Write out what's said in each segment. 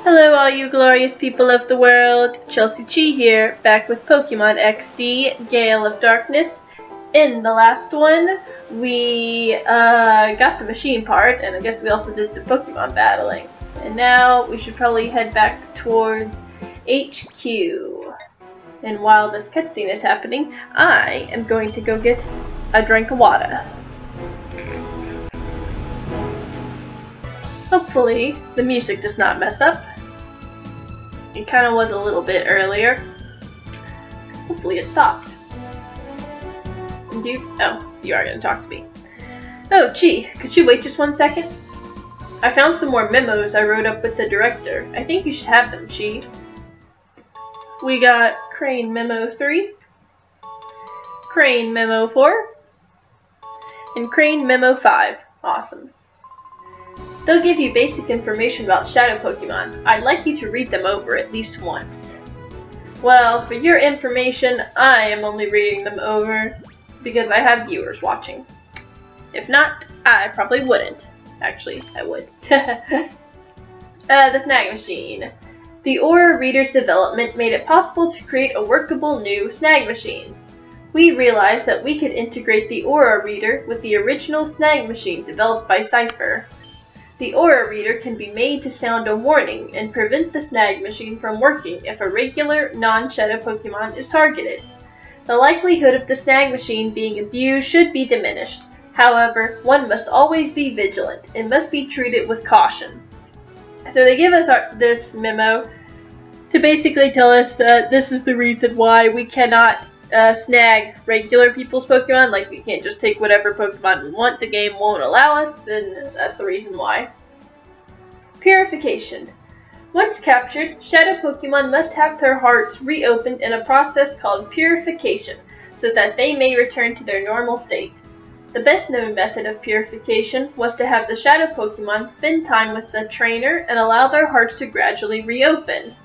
Hello all you glorious people of the world, Chelsea-Chee here, back with Pokemon XD, Gale of Darkness. In the last one, we got the machine part, and I guess we also did some Pokemon battling. And now we should probably head back towards HQ. And while this cutscene is happening, I am going to go get a drink of water. Hopefully, the music does not mess up. It kind of was a little bit earlier. Hopefully it stopped. And you are going to talk to me. Oh, Chee, could you wait just 1 second? I found some more memos I wrote up with the director. I think you should have them, Chee. We got Crane Memo 3, Crane Memo 4, and Crane Memo 5. Awesome. They'll give you basic information about Shadow Pokemon. I'd like you to read them over at least once. Well, for your information, I am only reading them over because I have viewers watching. If not, I probably wouldn't. Actually, I would. The Snag Machine. The Aura Reader's development made it possible to create a workable new Snag Machine. We realized that we could integrate the Aura Reader with the original Snag Machine developed by Cypher. The Aura Reader can be made to sound a warning and prevent the Snag Machine from working if a regular, non-Shadow Pokemon is targeted. The likelihood of the Snag Machine being abused should be diminished. However, one must always be vigilant and must be treated with caution. So they give us this memo to basically tell us that this is the reason why we cannot snag regular people's Pokemon. Like, we can't just take whatever Pokemon we want. The game won't allow us, and that's the reason why. Purification. Once captured, Shadow Pokemon must have their hearts reopened in a process called purification, so that they may return to their normal state. The best known method of purification was to have the Shadow Pokemon spend time with the trainer and allow their hearts to gradually reopen.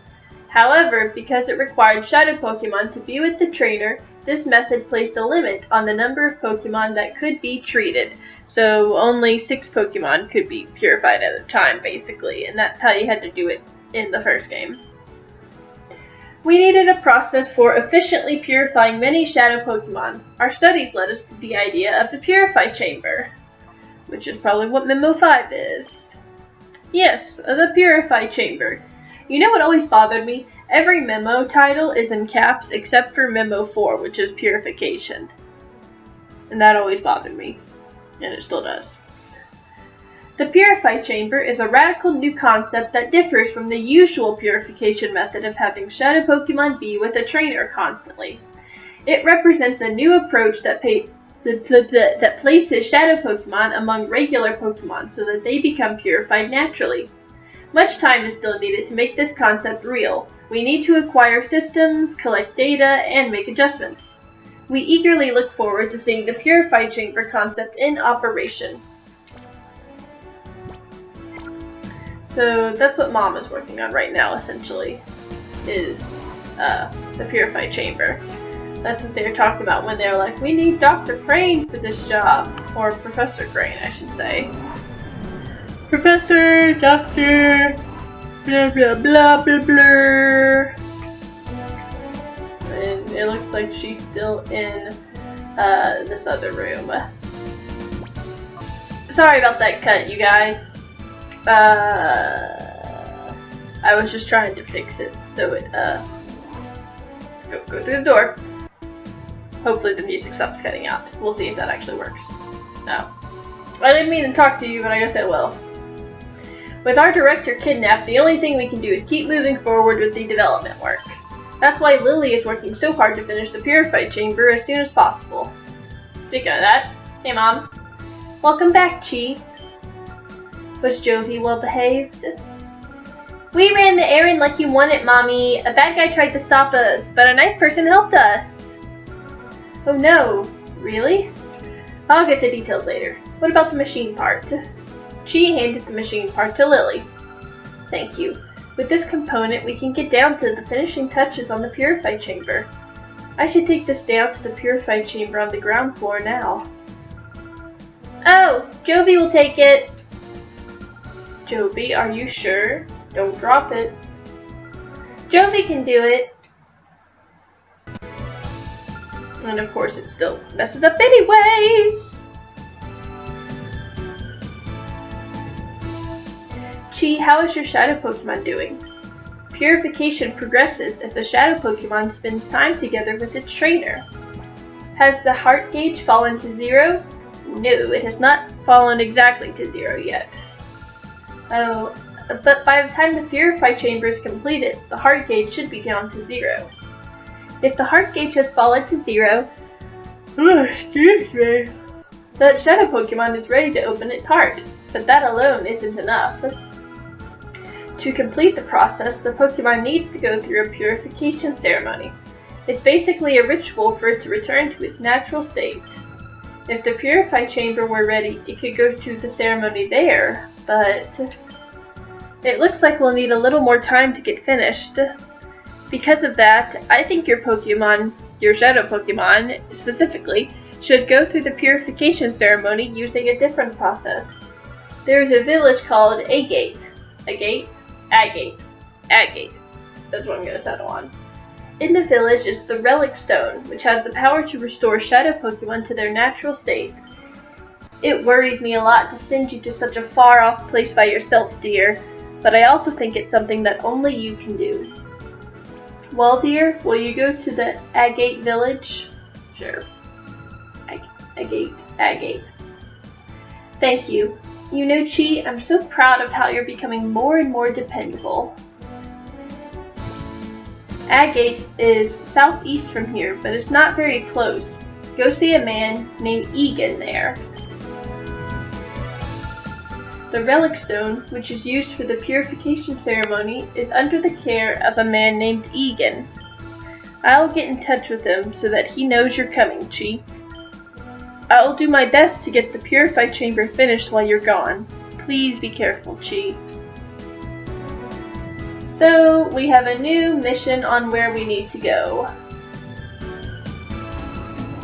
However, because it required Shadow Pokemon to be with the trainer, this method placed a limit on the number of Pokemon that could be treated. So only 6 Pokemon could be purified at a time, basically, and that's how you had to do it in the first game. We needed a process for efficiently purifying many Shadow Pokemon. Our studies led us to the idea of the Purify Chamber, which is probably what Memo 5 is. Yes, the Purify Chamber. You know what always bothered me? Every memo title is in caps except for Memo 4, which is Purification. And that always bothered me. And it still does. The Purify Chamber is a radical new concept that differs from the usual purification method of having Shadow Pokemon be with a trainer constantly. It represents a new approach that places Shadow Pokemon among regular Pokemon so that they become purified naturally. Much time is still needed to make this concept real. We need to acquire systems, collect data, and make adjustments. We eagerly look forward to seeing the Purify Chamber concept in operation. So that's what Mom is working on right now, essentially, is the Purify Chamber. That's what they were talking about when they were like, we need Dr. Crane for this job. Or Professor Crane, I should say. Professor, Doctor, blah blah blah blah blah. And it looks like she's still in this other room. Sorry about that cut, you guys. I was just trying to fix it so it go through the door. Hopefully the music stops cutting out. We'll see if that actually works. No. I didn't mean to talk to you, but I guess I will. With our director kidnapped, the only thing we can do is keep moving forward with the development work. That's why Lily is working so hard to finish the Purified Chamber as soon as possible. Speaking of that, hey Mom. Welcome back, Chee. Was Jovi well behaved? We ran the errand like you wanted, Mommy. A bad guy tried to stop us, but a nice person helped us. Oh no, really? I'll get the details later. What about the machine part? Chee handed the machine part to Lily. Thank you. With this component, we can get down to the finishing touches on the Purify Chamber. I should take this down to the Purify Chamber on the ground floor now. Oh, Jovi will take it. Jovi, are you sure? Don't drop it. Jovi can do it. And of course it still messes up anyways. Chee, how is your shadow Pokemon doing? Purification progresses if the shadow Pokemon spends time together with its trainer. Has the heart gauge fallen to 0? No, it has not fallen exactly to 0 yet. Oh, but by the time the Purify Chamber is completed, the heart gauge should be down to 0. If the heart gauge has fallen to 0, excuse me, the shadow Pokemon is ready to open its heart, but that alone isn't enough. To complete the process, the Pokemon needs to go through a purification ceremony. It's basically a ritual for it to return to its natural state. If the Purify Chamber were ready, it could go through the ceremony there, but it looks like we'll need a little more time to get finished. Because of that, I think your Pokemon, your shadow Pokemon specifically, should go through the purification ceremony using a different process. There is a village called Agate. Agate? Agate. That's what I'm going to settle on. In the village is the Relic Stone, which has the power to restore shadow Pokemon to their natural state. It worries me a lot to send you to such a far-off place by yourself, dear, but I also think it's something that only you can do. Well, dear, will you go to the Agate village? Sure. Agate. Thank you. You know, Chee, I'm so proud of how you're becoming more and more dependable. Agate is southeast from here, but it's not very close. Go see a man named Egan there. The Relic Stone, which is used for the purification ceremony, is under the care of a man named Egan. I'll get in touch with him so that he knows you're coming, Chee. I'll do my best to get the Purify Chamber finished while you're gone. Please be careful, Chee. So, we have a new mission on where we need to go.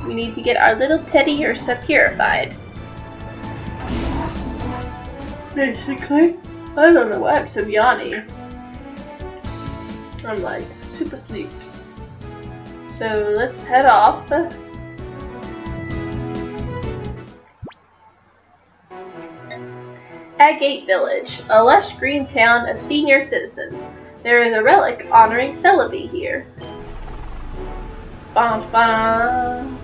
We need to get our little teddy Ursa purified. Basically. I don't know why I'm so yawny. I'm like, super sleeps. So, let's head off. Agate Village, a lush green town of senior citizens. There is a relic honoring Celebi here. Bum, bum.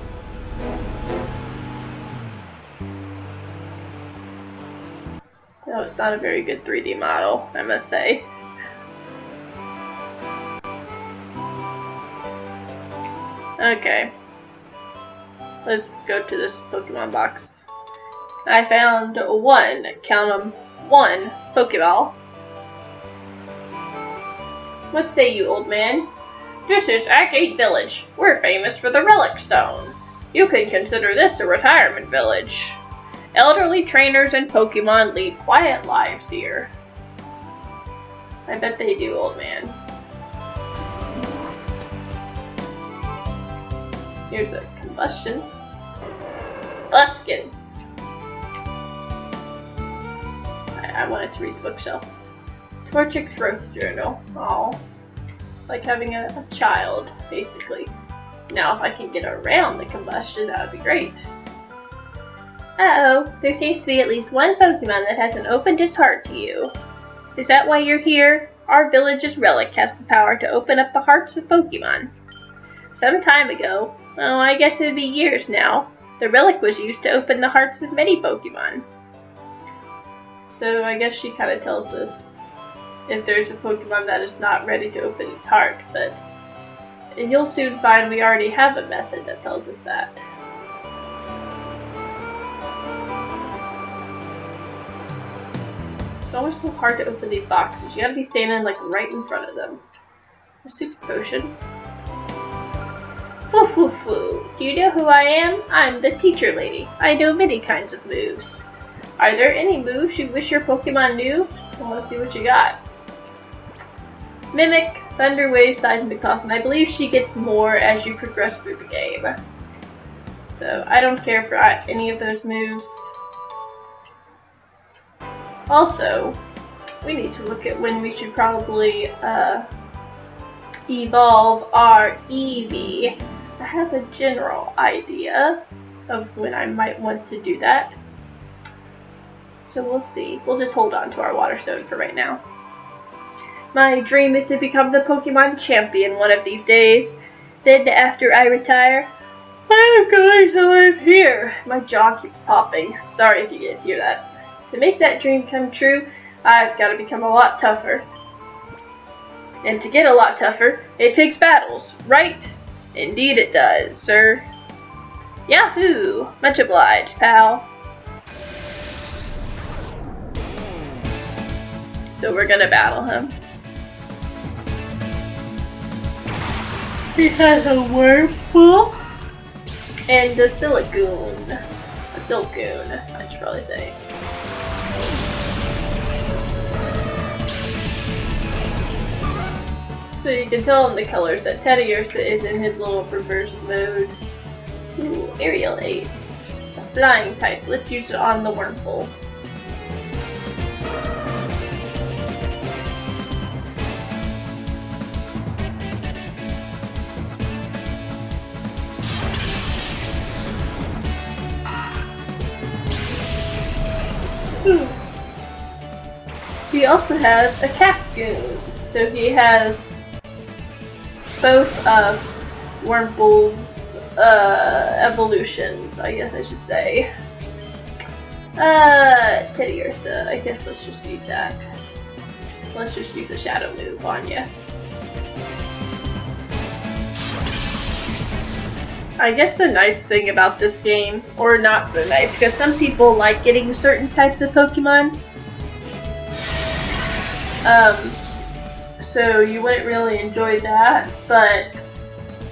Oh, it's not a very good 3D model, I must say. Okay. Let's go to this Pokemon box. I found one, count 'em, one Pokeball. What say you, old man? This is Agate Village. We're famous for the Relic Stone. You can consider this a retirement village. Elderly trainers and Pokemon lead quiet lives here. I bet they do, old man. Here's a combustion. Buskin. I wanted to read the bookshelf. Torchic's Growth Journal. Oh, like having a child, basically. Now, if I can get around the combustion, that would be great. Uh-oh, there seems to be at least one Pokemon that hasn't opened its heart to you. Is that why you're here? Our village's relic has the power to open up the hearts of Pokemon. Some time ago, oh, I guess it'd be years now, the relic was used to open the hearts of many Pokemon. So I guess she kind of tells us if there's a Pokemon that is not ready to open its heart, but you'll soon find we already have a method that tells us that. It's always so hard to open these boxes. You gotta be standing like right in front of them. A super potion. Foo foo foo. Do you know who I am? I'm the teacher lady. I know many kinds of moves. Are there any moves you wish your Pokemon knew? Well, let's see what you got. Mimic, Thunder Wave, Seismic Toss, and I believe she gets more as you progress through the game. So I don't care for any of those moves. Also, we need to look at when we should probably evolve our Eevee. I have a general idea of when I might want to do that. So we'll see. We'll just hold on to our Water Stone for right now. My dream is to become the Pokemon champion one of these days. Then after I retire, I'm going to live here. My jaw keeps popping. Sorry if you guys hear that. To make that dream come true, I've got to become a lot tougher. And to get a lot tougher, it takes battles, right? Indeed it does, sir. Yahoo! Much obliged, pal. So we're gonna battle him. He has a Wurmple and a Silicoon. A Silcoon, I should probably say. So you can tell in the colors that Teddiursa is in his little reverse mode. Ooh, Aerial Ace. A flying type. Let's use it on the Wurmple. He also has a Cascoon, so he has both of Wurmple's evolutions, I guess I should say. Teddiursa, I guess let's just use that. Let's just use a Shadow move on you. I guess the nice thing about this game, or not so nice, because some people like getting certain types of Pokemon. So you wouldn't really enjoy that, but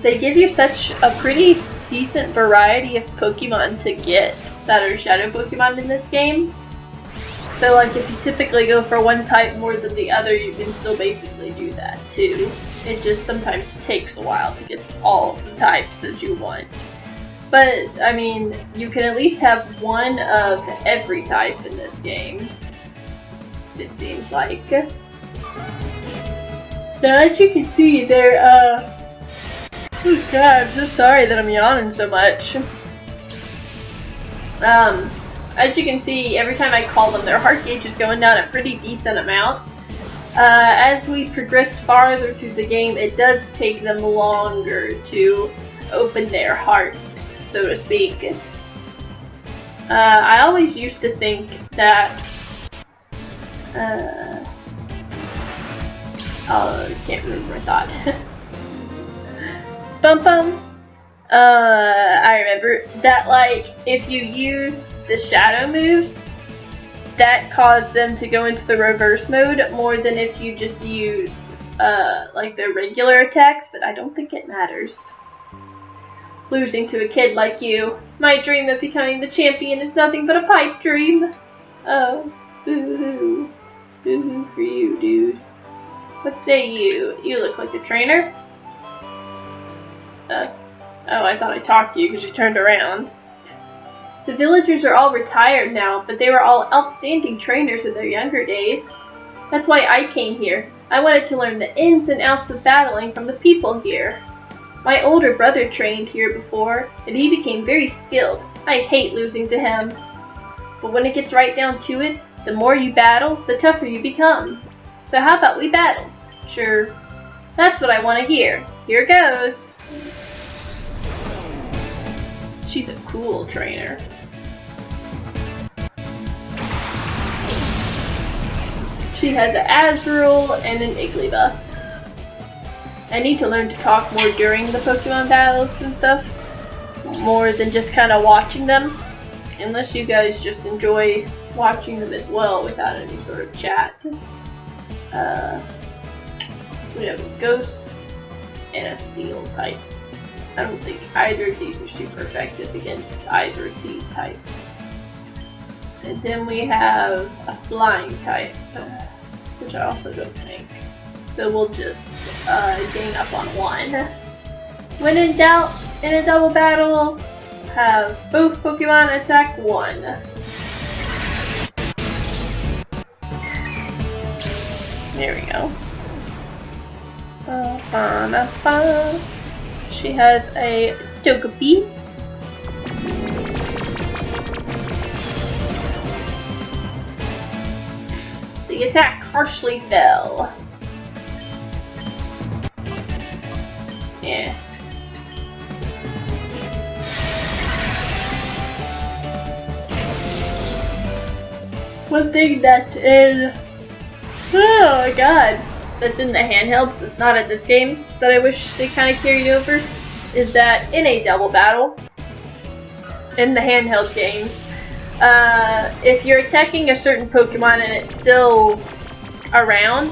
they give you such a pretty decent variety of Pokemon to get that are Shadow Pokemon in this game. So like if you typically go for one type more than the other, you can still basically do that too. It just sometimes takes a while to get all of the types that you want. But, I mean, you can at least have one of every type in this game, it seems like. Now, as you can see, they're, oh god, I'm so sorry that I'm yawning so much. As you can see, every time I call them, their heart gauge is going down a pretty decent amount. As we progress farther through the game, it does take them longer to open their hearts, so to speak. I always used to think that, oh, I can't remember my thought. Bum bum. I remember that, like, if you use the shadow moves, that caused them to go into the reverse mode more than if you just used, like, their regular attacks, but I don't think it matters. Losing to a kid like you. My dream of becoming the champion is nothing but a pipe dream. Oh, boo-hoo. Boo-hoo for you, dude. What say you? You look like a trainer. Oh, I thought I talked to you because you turned around. The villagers are all retired now, but they were all outstanding trainers in their younger days. That's why I came here. I wanted to learn the ins and outs of battling from the people here. My older brother trained here before, and he became very skilled. I hate losing to him. But when it gets right down to it, the more you battle, the tougher you become. So how about we battle? Sure. That's what I want to hear. Here goes. She's a cool trainer. She has an Azurill and an Igglybuff. I need to learn to talk more during the Pokemon battles and stuff, more than just kind of watching them, unless you guys just enjoy watching them as well without any sort of chat. We have a Ghost and a Steel type. I don't think either of these are super effective against either of these types. And then we have a Flying type, which I also don't think. So we'll just gang up on one. When in doubt, in a double battle, have both Pokemon attack one. There we go. She has a Togepi. The attack harshly fell. Yeah. One thing that's in, oh my god, that's in the handhelds, that's not in this game, that I wish they kind of carried over, is that in a double battle, in the handheld games, if you're attacking a certain Pokemon and it's still around,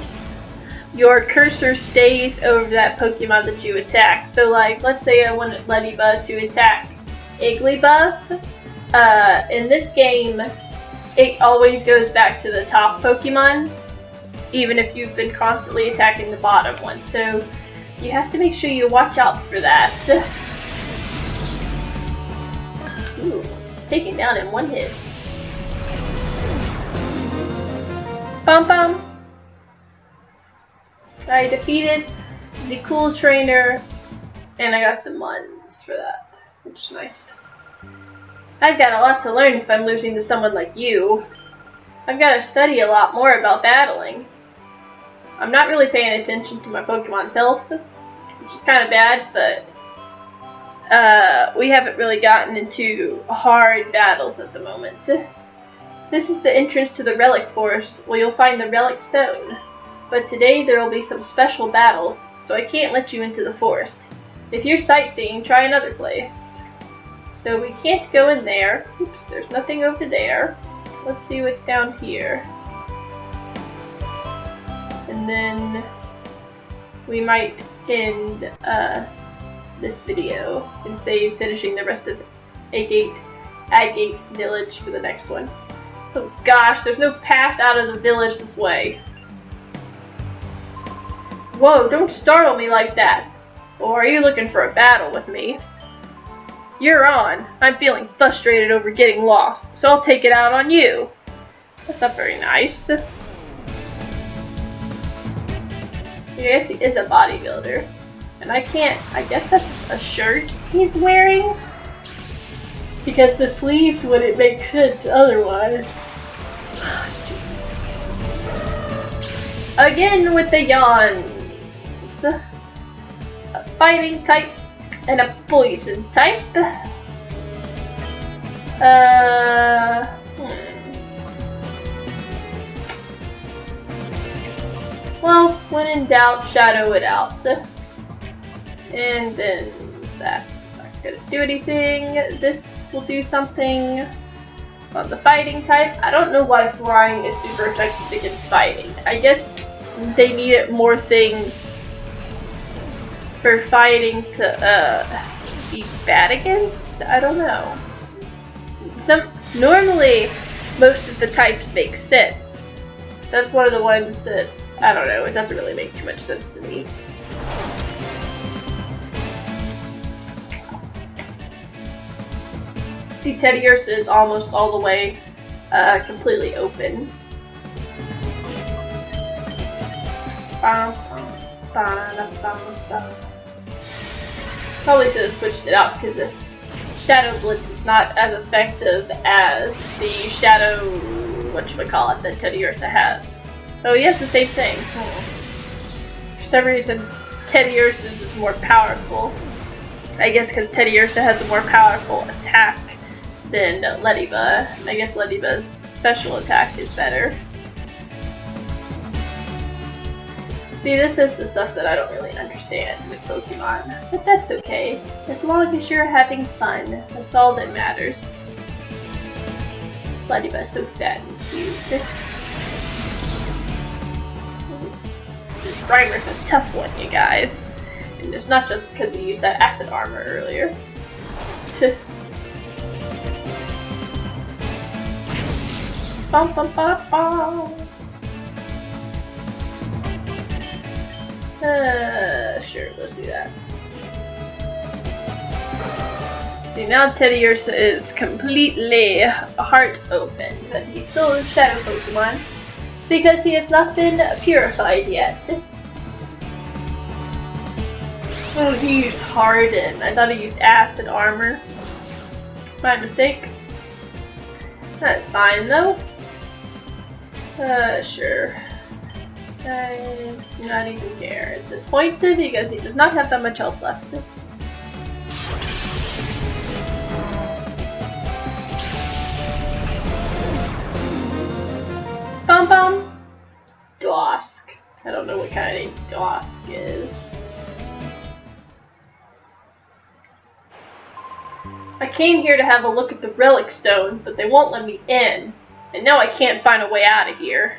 your cursor stays over that Pokemon that you attack. So like, let's say I wanted Ladybug to attack Igglybuff. In this game, it always goes back to the top Pokemon, even if you've been constantly attacking the bottom one. So you have to make sure you watch out for that. Ooh, taken down in one hit. Bum bum. I defeated the cool trainer, and I got some ones for that, which is nice. I've got a lot to learn if I'm losing to someone like you. I've got to study a lot more about battling. I'm not really paying attention to my Pokemon's health, which is kind of bad, but we haven't really gotten into hard battles at the moment. This is the entrance to the Relic Forest, where you'll find the Relic Stone. But today there will be some special battles, so I can't let you into the forest. If you're sightseeing, try another place. So we can't go in there. Oops, there's nothing over there. Let's see what's down here. And then we might end this video and save finishing the rest of Agate Village for the next one. Oh gosh, there's no path out of the village this way. Whoa, don't startle me like that. Or are you looking for a battle with me? You're on. I'm feeling frustrated over getting lost, so I'll take it out on you. That's not very nice. Yes, he is a bodybuilder. And I guess that's a shirt he's wearing? Because the sleeves wouldn't make sense otherwise. Jeez. Again with the yawns. A fighting type and a poison type. Well, when in doubt, shadow it out. And then that's not gonna do anything. This will do something on the fighting type. I don't know why flying is super effective against fighting. I guess they needed more things for fighting to be bad against? I don't know. Normally, most of the types make sense. That's one of the ones that, I don't know, it doesn't really make too much sense to me. See, Teddiursa is almost all the way completely open. Probably should have switched it out because this Shadow Blitz is not as effective as the Shadow, whatchamacallit, that Teddiursa has. Oh, he has the same thing. For some reason, Teddiursa's is more powerful. I guess because Teddiursa has a more powerful attack than Ladybug. I guess Ladybug's special attack is better. See, this is the stuff that I don't really understand with Pokemon, but that's okay. As long as you're having fun, that's all that matters. Ladybug's so fat and cute. This Grimer's a tough one, you guys. And it's not just because we used that acid armor earlier. Bum bum bum bum. Sure, let's do that. See, now Teddiursa is completely heart open, but he's still a shadow Pokemon. because he has not been purified yet. Oh, he used harden. I thought he used acid armor. My mistake. That's fine though. Sure. I do not even care at this point because he does not have that much health left. Bum bum. Dosk. I don't know what kind of Dosk is. I came here to have a look at the relic stone, but they won't let me in. And now I can't find a way out of here.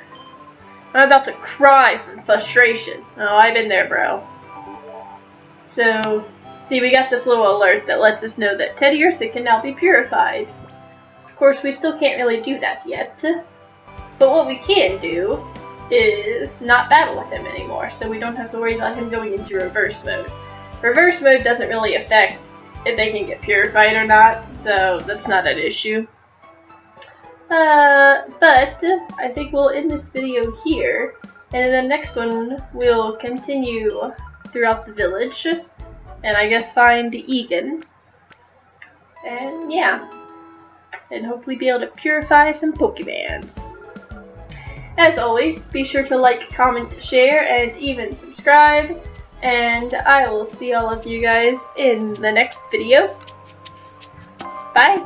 I'm about to cry from frustration. Oh, I've been there, bro. So, see, we got this little alert that lets us know that Teddy Ursa can now be purified. Of course, we still can't really do that yet. But what we can do is not battle with him anymore, so we don't have to worry about him going into reverse mode. Reverse mode doesn't really affect if they can get purified or not, so that's not an issue. But I think we'll end this video here, and in the next one we'll continue throughout the village, and I guess find Egan, and yeah, and hopefully be able to purify some Pokemons. As always, be sure to like, comment, share, and even subscribe, and I will see all of you guys in the next video. Bye!